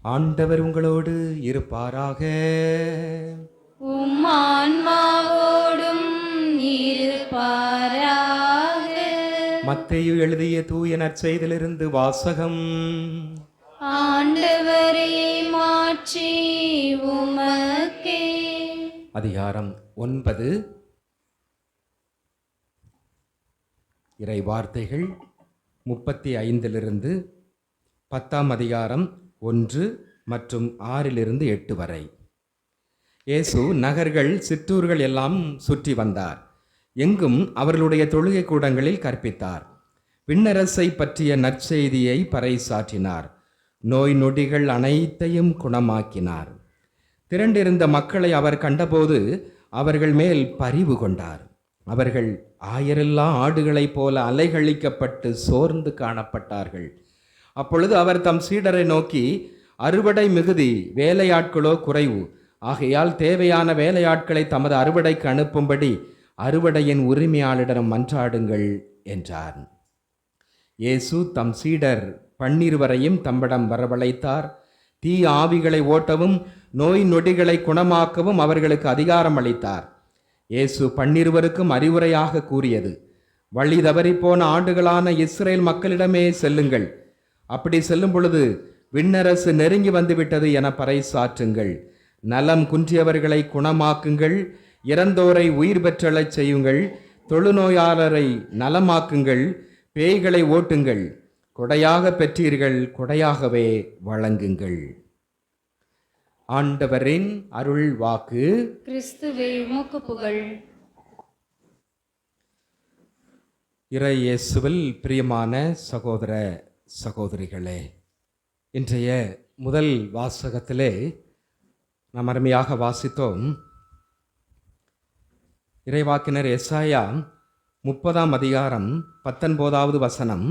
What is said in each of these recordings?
ஆண்டவர் உங்களோடு இருப்பாராக. உம் ஆன்மாவோடும் இருப்பாராக. மத்தேயு எழுதிய தூய நற்செய்தியிலிருந்து வாசகம். ஆண்டவரே, மாற்றி உமக்கே. அதிகாரம் 9. இறை வார்த்தைகள் 35 10 அதிகாரம் 1 மற்றும் 6 8 வரை. இயேசு நகர்கள் சிற்றூர்கள் எல்லாம் சுற்றி வந்தார். எங்கும் அவர்களுடைய தொழுகை கூடங்களில் கற்பித்தார். விண்ணரசை பற்றிய நற்செய்தியை பறைசாற்றினார். நோய் நொடிகள் அனைத்தையும் குணமாக்கினார். திரண்டிருந்த மக்களை அவர் கண்டபோது அவர்கள் மேல் பரிவு கொண்டார். அவர்கள் ஆயிரல்லா ஆடுகளைப் போல அலைகழிக்கப்பட்டு சோர்ந்து காணப்பட்டார்கள். அப்பொழுது அவர் தம் சீடரை நோக்கி, அறுவடை மிகுதி, வேலையாட்களோ குறைவு. ஆகையால் தேவையான வேலையாட்களை தமது அறுவடைக்கு அனுப்பும்படி அறுவடையின் உரிமையாளரிடம் மன்றாடுங்கள் என்றார். இயேசு தம் சீடர் 12 தம்மிடம் வரவழைத்தார். தீ ஆவிகளை ஓட்டவும் நோய் நொடிகளை குணமாக்கவும் அவர்களுக்கு அதிகாரம் அளித்தார். இயேசு 12 அறிவுரையாக கூறியது, வழி தவறிப்போன ஆண்டுகளான இஸ்ரேல் மக்களிடமே செல்லுங்கள். அப்படி செல்லும் பொழுது விண்ணரசு நெருங்கி வந்துவிட்டது என பறைசாற்றுங்கள். நலம் குன்றியவர்களை குணமாக்குங்கள். இறந்தோரை உயிர் பெற்றெழச் செய்யுங்கள். தொழுநோயாளரை நலமாக்குங்கள். பேய்களை ஓட்டுங்கள். கொடையாக பெற்றீர்கள், கொடையாகவே வழங்குங்கள். ஆண்டவரின் அருள் வாக்கு. கிறிஸ்துவே, உமக்கு புகழ். இறை இயேசுவில் பிரியமான சகோதர சகோதரிகளே, இன்றைய முதல் வாசகத்திலே நாம் அருமையாக வாசித்தோம். இறைவாக்கினர் எசாயா 30 அதிகாரம் 19 வசனம்.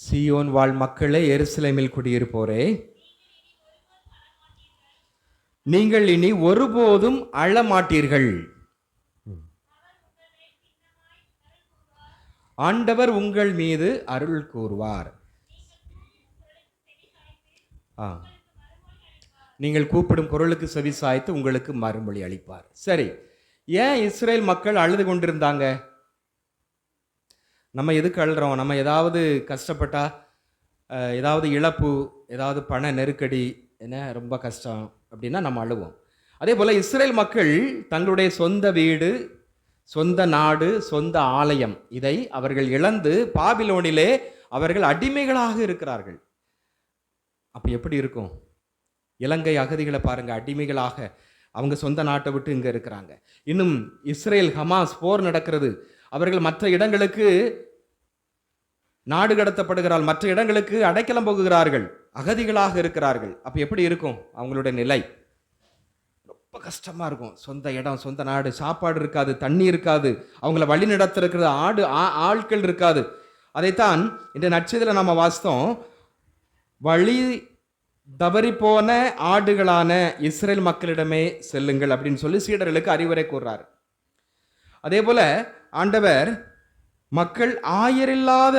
சீயோன் வாழ் மக்களே, எருசலேமில் குடியிருப்போரே, நீங்கள் இனி ஒருபோதும் அழமாட்டீர்கள். ஆண்டவர் உங்கள் மீது அருள் கூறுவார். நீங்கள் கூப்பிடும் குரலுக்கு செவிசாய்த்து உங்களுக்கு மறுமொழி அளிப்பார். சரி, ஏன் இஸ்ரேல் மக்கள் அழுது கொண்டிருந்தாங்க? நம்ம எதுக்கு அழுறோம்? நம்ம ஏதாவது கஷ்டப்பட்டா, ஏதாவது இழப்பு, ஏதாவது பண நெருக்கடி, என்ன ரொம்ப கஷ்டம் அப்படின்னா நம்ம அழுவோம். அதே போல் இஸ்ரேல் மக்கள் தங்களுடைய சொந்த வீடு, சொந்த நாடு, சொந்த ஆலயம், இதை அவர்கள் இழந்து பாபிலோனிலே அவர்கள் அடிமைகளாக இருக்கிறார்கள். அப்போ எப்படி இருக்கும்? இலங்கை அகதிகளை பாருங்க, அடிமைகளாக அவங்க சொந்த நாட்டை விட்டு இங்கே இருக்கிறாங்க. இன்னும் இஸ்ரேல் ஹமாஸ் போர் நடக்கிறது. அவர்கள் மற்ற இடங்களுக்கு நாடு கடத்தப்படுகிறார்கள், மற்ற இடங்களுக்கு அடைக்கலம் போகுகிறார்கள், அகதிகளாக இருக்கிறார்கள். அப்போ எப்படி இருக்கும் அவங்களுடைய நிலை? ரொம்ப கஷ்டமா இருக்கும். சொந்த இடம், சொந்த நாடு, சாப்பாடு இருக்காது, தண்ணி இருக்காது, அவங்கள வழி நடத்திருக்கிறது ஆட்கள் இருக்காது. அதைத்தான் இந்த நற்செய்தியில் நம்ம வாசித்தோம். வழி தவறி போன ஆடுகளான இஸ்ரேல் மக்களிடமே செல்லுங்கள் அப்படின்னு சொல்லி சீடர்களுக்கு அறிவுரை கூறுறார். அதே போல ஆண்டவர் மக்கள் ஆயரில்லாத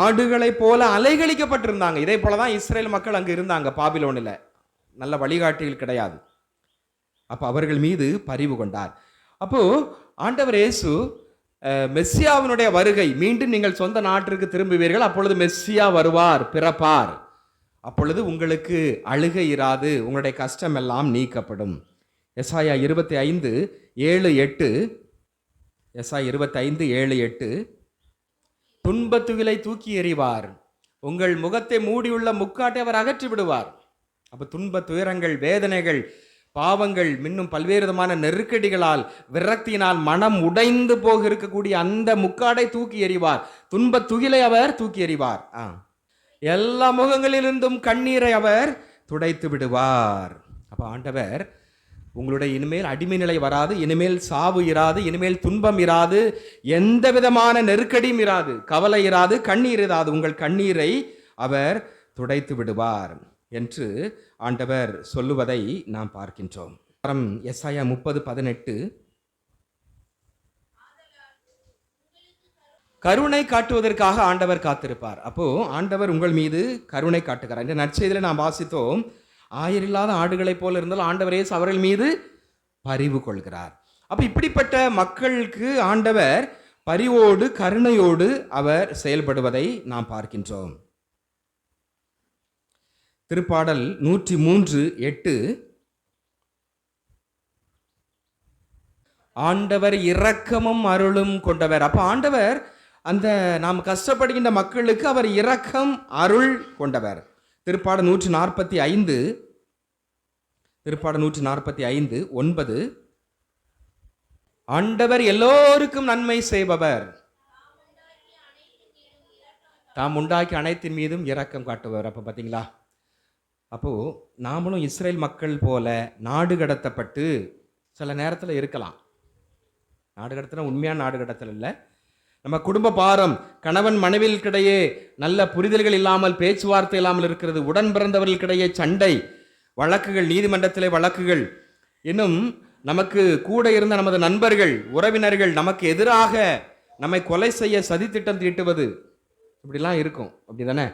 ஆடுகளை போல அலைகழிக்கப்பட்டிருந்தாங்க. இதே போலதான் இஸ்ரேல் மக்கள் அங்கு இருந்தாங்க பாபிலோனில். நல்ல வழிகாட்டிகள் கிடையாது. அப்போ அவர்கள் மீது பரிவு கொண்டார். அப்போ ஆண்டவர் இயேசு மெஸ்ஸியாவினுடைய வருகை, மீண்டும் நீங்கள் சொந்த நாட்டிற்கு திரும்புவீர்கள், அப்பொழுது மெஸ்ஸியா வருவார், பிறப்பார். அப்பொழுது உங்களுக்கு அழுகை இராது, உங்களுடைய கஷ்டம் எல்லாம் நீக்கப்படும். எசாயா 25:7-8. எசாயா 25:7-8. துன்பத்துகளை தூக்கி எறிவார், உங்கள் முகத்தை மூடியுள்ள முக்காட்டை அவர் அகற்றி விடுவார். அப்போ துன்ப துயரங்கள், வேதனைகள், பாவங்கள், இன்னும் பல்வேறு விதமான நெருக்கடிகளால், விரக்தியினால் மனம் உடைந்து போக இருக்கக்கூடிய அந்த முக்காடை தூக்கி எறிவார். துன்ப துகிலை அவர் தூக்கி எறிவார். எல்லா முகங்களிலிருந்தும் கண்ணீரை அவர் துடைத்து விடுவார். அப்போ ஆண்டவர் உங்களுடைய இனிமேல் அடிமை நிலை வராது, இனிமேல் சாவு இராது, இனிமேல் துன்பம் இராது, எந்த விதமான நெருக்கடியும் இராது, கவலை இராது, கண்ணீர் இராது. உங்கள் கண்ணீரை அவர் துடைத்து விடுவார் என்று ஆண்டவர் சொல்லுவதை நாம் பார்க்கின்றோம். எசாயா 30:18. கருணை காட்டுவதற்காக ஆண்டவர் காத்திருப்பார். அப்போ ஆண்டவர் உங்கள் மீது கருணை காட்டுகிறார். இந்த நற்செய்தியில நாம் வாசித்தோம், ஆயரில்லாத ஆடுகளைப் போல இருந்தால் ஆண்டவரே அவர்கள் மீது பரிவு கொள்கிறார். அப்ப இப்படிப்பட்ட மக்களுக்கு ஆண்டவர் பரிவோடு கருணையோடு அவர் செயல்படுவதை நாம் பார்க்கின்றோம். திருப்பாடல் 103:8, ஆண்டவர் இரக்கமும் அருளும் கொண்டவர். அப்ப ஆண்டவர் அந்த நாம் கஷ்டப்படுகின்ற மக்களுக்கு அவர் இரக்கம் அருள் கொண்டவர். திருப்பாடல் 145:9, ஆண்டவர் எல்லோருக்கும் நன்மை செய்பவர், தாம் உண்டாக்கி அனைத்தின் மீதும் இரக்கம் காட்டுபவர். அப்ப பாத்தீங்களா, அப்போ நாமளும் இஸ்ரேல் மக்கள் போல நாடு கடத்தப்பட்டு சில நேரத்தில் இருக்கலாம். நாடு கடத்தல் உண்மையான நாடு கடத்தல் இல்லை. நம்ம குடும்ப பாரம், கணவன் மனைவிகளுக்கிடையே நல்ல புரிதல்கள் இல்லாமல், பேச்சுவார்த்தை இல்லாமல் இருக்கிறது. உடன் பிறந்தவர்களுக்கிடையே சண்டை, வழக்குகள், நீதிமன்றத்திலே வழக்குகள், இன்னும் நமக்கு கூட இருந்த நமது நண்பர்கள், உறவினர்கள் நமக்கு எதிராக நம்மை கொலை செய்ய சதித்திட்டம் தீட்டுவது, இப்படிலாம் இருக்கும். அப்படிதானே?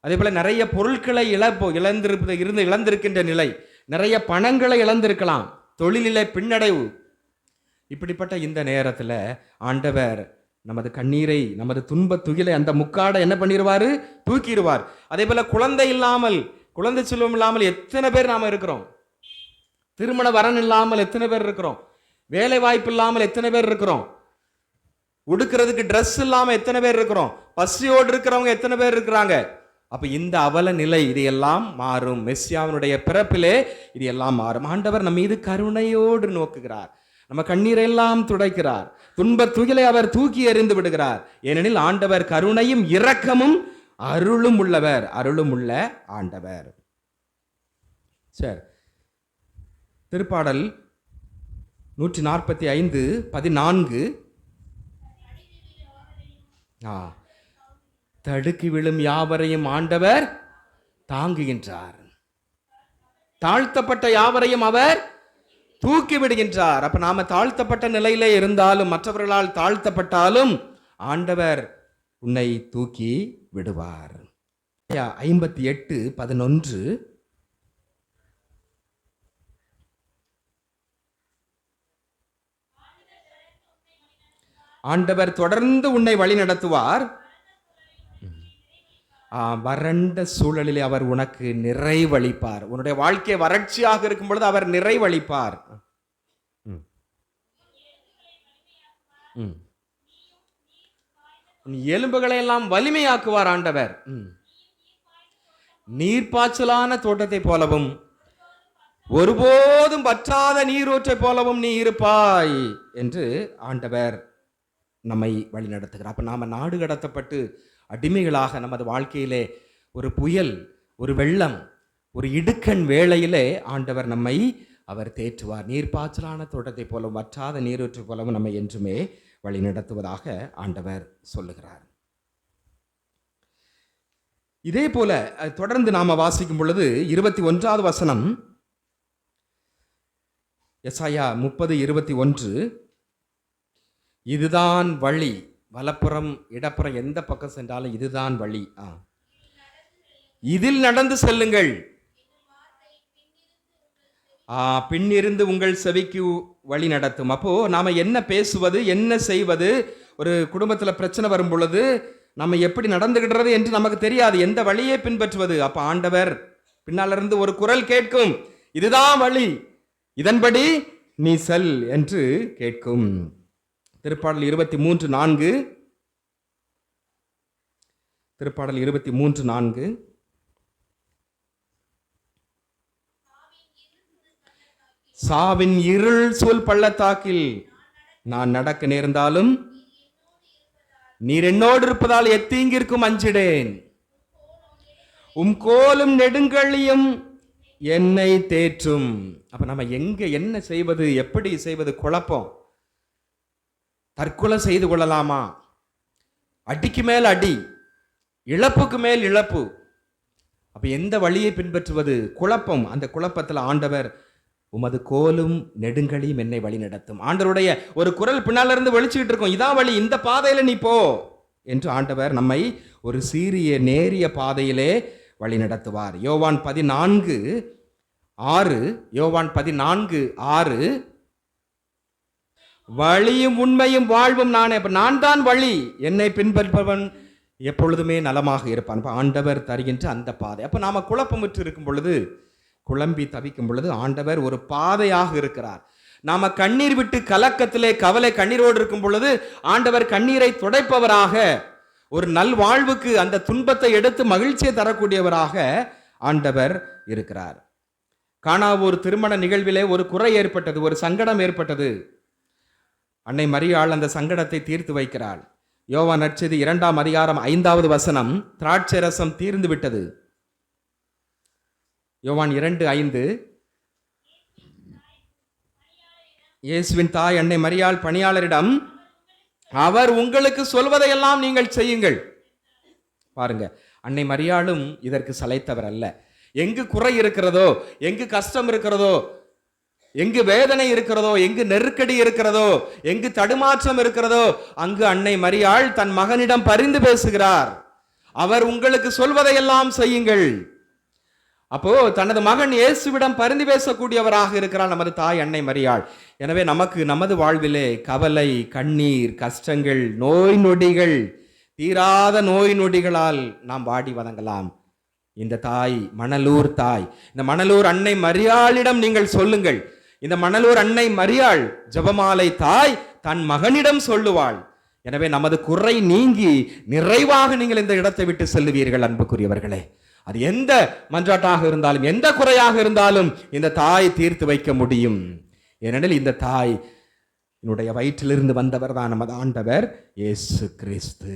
அதே போல நிறைய பொருட்களை இழந்திருக்கின்ற நிலை, நிறைய பணங்களை இழந்திருக்கலாம், தொழிலிலே பின்னடைவு. இப்படிப்பட்ட இந்த நேரத்தில் ஆண்டவர் நமது கண்ணீரை, நமது துன்ப துகிலை, அந்த முக்காடை என்ன பண்ணிடுவாரு? தூக்கிடுவார். அதே போல குழந்தை இல்லாமல், குழந்தை செல்வம் இல்லாமல் எத்தனை பேர் நாம இருக்கிறோம்? திருமண வரன் இல்லாமல் எத்தனை பேர் இருக்கிறோம்? வேலை வாய்ப்பு இல்லாமல் எத்தனை பேர் இருக்கிறோம்? உடுக்கிறதுக்கு ட்ரெஸ் இல்லாம எத்தனை பேர் இருக்கிறோம்? பசியோடு இருக்கிறவங்க எத்தனை பேர் இருக்கிறாங்க? அப்ப இந்த அவல நிலை, இது எல்லாம் மாறும். மெஸ்ஸியாவினுடைய பிறப்பிலே இது எல்லாம் மாறும். ஆண்டவர் நம்ம மீது கருணையோடு நோக்குகிறார், நம்ம கண்ணீரை எல்லாம் துடைக்கிறார், துன்ப துகிலை அவர் தூக்கி எறிந்து விடுகிறார். ஏனெனில் ஆண்டவர் கருணையும் இரக்கமும் அருளும் உள்ளவர், அருளும் உள்ள ஆண்டவர். சரி, திருப்பாடல் 145:14, தடுக்கி விழும் யாவரையும் ஆண்டவர் தாங்குகின்றார், தாழ்த்தப்பட்ட யாவரையும் அவர் தூக்கி விடுகின்றார். அப்ப நாம தாழ்த்தப்பட்ட நிலையிலே இருந்தாலும், மற்றவர்களால் தாழ்த்தப்பட்டாலும் ஆண்டவர் உன்னை தூக்கி விடுவார். 58:11, ஆண்டவர் தொடர்ந்து உன்னை வழி நடத்துவார், வறண்ட சூழலிலே அவர் உனக்கு நிறைவளிப்பார். உன்னுடைய வாழ்க்கை வறட்சியாக இருக்கும் பொழுது அவர் நிறைவளிப்பார். எலும்புகளை எல்லாம் வலிமையாக்குவார் ஆண்டவர். நீர்ப்பாய்ச்சலான தோட்டத்தை போலவும் ஒருபோதும் வற்றாத நீரூற்றை போலவும் நீ இருப்பாய் என்று ஆண்டவர் நம்மை வழி நடத்துகிறார். அப்ப நாம நாடு கடத்தப்பட்டு அடிமைகளாக நமது வாழ்க்கையிலே ஒரு புயல், ஒரு வெள்ளம், ஒரு இடுக்கண் வேளையிலே ஆண்டவர் நம்மை அவர் தேற்றுவார். நீர்ப்பாய்ச்சலான தோட்டத்தை போலவும் வற்றாத நீரூற்று போலவும் நம்மை என்றுமே வழி நடத்துவதாக ஆண்டவர் சொல்லுகிறார். இதே போல தொடர்ந்து நாம வாசிக்கும் பொழுது 21வது வசனம், எசாயா 30:21, இதுதான் வழி, வலப்புறம் இடப்புறம் எந்த பக்கம் சென்றாலும் இதுதான் வழி, இதில் நடந்து செல்லுங்கள், பின்னிருந்து உங்கள் செவிக்கு வழி நடத்தும். அப்போ நாம என்ன பேசுவது, என்ன செய்வது, ஒரு குடும்பத்துல பிரச்சனை வரும் பொழுது நம்ம எப்படி நடந்துகிடுறது என்று நமக்கு தெரியாது, எந்த வழியை பின்பற்றுவது. அப்ப ஆண்டவர் பின்னால இருந்து ஒரு குரல் கேட்கும், இதுதான் வழி, இதன்படி நீ செல் என்று கேட்கும். திருப்பாடல் 23:4, திருப்பாடல் 23:4, சாவின் இருள் சூழ் பள்ளத்தாக்கில் நான் நடக்க நேர்ந்தாலும் நீர் என்னோடு இருப்பதால் எத்தீங்கிற்கும் அஞ்சிடேன், உம் கோலும் நெடுங்கழியும் என்னை தேற்றும். அப்ப நம்ம எங்க என்ன செய்வது, எப்படி செய்வது, குழப்பம். தற்கொலை செய்து கொள்ளலாமா? அடிக்கு மேல் அடி, இழப்புக்கு மேல் இழப்பு. அப்ப எந்த வழியை பின்பற்றுவது? குழப்பம். அந்த குழப்பத்தில் ஆண்டவர் உமது கோலும் நெடுங்கலியும் என்னை வழி நடத்தும். ஆண்டவருடைய ஒரு குரல் பின்னால இருந்து வெளிச்சுக்கிட்டு இருக்கும், இதான் வழி, இந்த பாதையில நீ போ என்று ஆண்டவர் நம்மை ஒரு சீரிய நேரிய பாதையிலே வழி நடத்துவார். யோவான் 14:6, யோவான் 14:6, வழியும் உண்மையும் வாழ்வும் நானே. அப்ப நான் தான் வழி, என்னை பின்பற்றுபவன் எப்பொழுதுமே நலமாக இருப்பான். ஆண்டவர் தருகின்ற அந்த பாதை. அப்ப நாம குழப்பமுற்று இருக்கும் பொழுது, குழம்பி தவிக்கும் பொழுது ஆண்டவர் ஒரு பாதையாக இருக்கிறார். நாம கண்ணீர் விட்டு கலக்கத்திலே கவலை கண்ணீரோடு இருக்கும் பொழுது ஆண்டவர் கண்ணீரை துடைப்பவராக, ஒரு நல் வாழ்வுக்கு அந்த துன்பத்தை எடுத்து மகிழ்ச்சியை தரக்கூடியவராக ஆண்டவர் இருக்கிறார். கானா ஒரு திருமண நிகழ்விலே ஒரு குறை ஏற்பட்டது, ஒரு சங்கடம் ஏற்பட்டது. அன்னை மரியாள் அந்த சங்கடத்தை தீர்த்து வைக்கிறாள். யோவான் நற்செய்தி 2ஆம் அதிகாரம் 5வது வசனம், திராட்சை ரசம் தீர்ந்து விட்டது. யோவான் 2:5, இயேசுவின் தாய் அன்னை மரியாள் பணியாளரிடம், அவர் உங்களுக்கு சொல்வதையெல்லாம் நீங்கள் செய்யுங்கள். பாருங்க, அன்னை மரியாளும் இதற்கு சளைத்தவர் அல்ல. எங்கு குறை இருக்கிறதோ, எங்கு கஷ்டம் இருக்கிறதோ, எங்கு வேதனை இருக்கிறதோ, எங்கு நெருக்கடி இருக்கிறதோ, எங்கு தடுமாற்றம் இருக்கிறதோ, அங்கு அன்னை மரியாள் தன் மகனிடம் பரிந்து பேசுகிறார். அவர் உங்களுக்கு சொல்வதையெல்லாம் செய்யுங்கள். அப்போ தனது மகன் இயேசுவிடம் பரிந்து பேசக்கூடியவராக இருக்கிறார் நமது தாய் அன்னை மரியாள். எனவே நமக்கு நமது வாழ்விலே கவலை, கண்ணீர், கஷ்டங்கள், நோய் நொடிகள், தீராத நோய் நொடிகளால் நாம் வாடி வதங்கலாம். இந்த தாய், மணலூர் தாய், இந்த மணலூர் அன்னை மரியாளிடம் நீங்கள் சொல்லுங்கள். இந்த மணலூர் அன்னை மரியாள் ஜெபமாலை தாய் தன் மகனிடம் சொல்லுவாள். எனவே நமது குறை நீங்கி நிறைவாக நீங்கள் இந்த இடத்தை விட்டு செல்லுவீர்கள். அன்புக்குரியவர்களே, அது எந்த மன்றாட்டாக இருந்தாலும், எந்த குறையாக இருந்தாலும் இந்த தாய் தீர்த்து வைக்க முடியும். ஏனெனில் இந்த தாய் என்னுடைய வயிற்றிலிருந்து வந்தவர் தான் நமது ஆண்டவர் இயேசு கிறிஸ்து.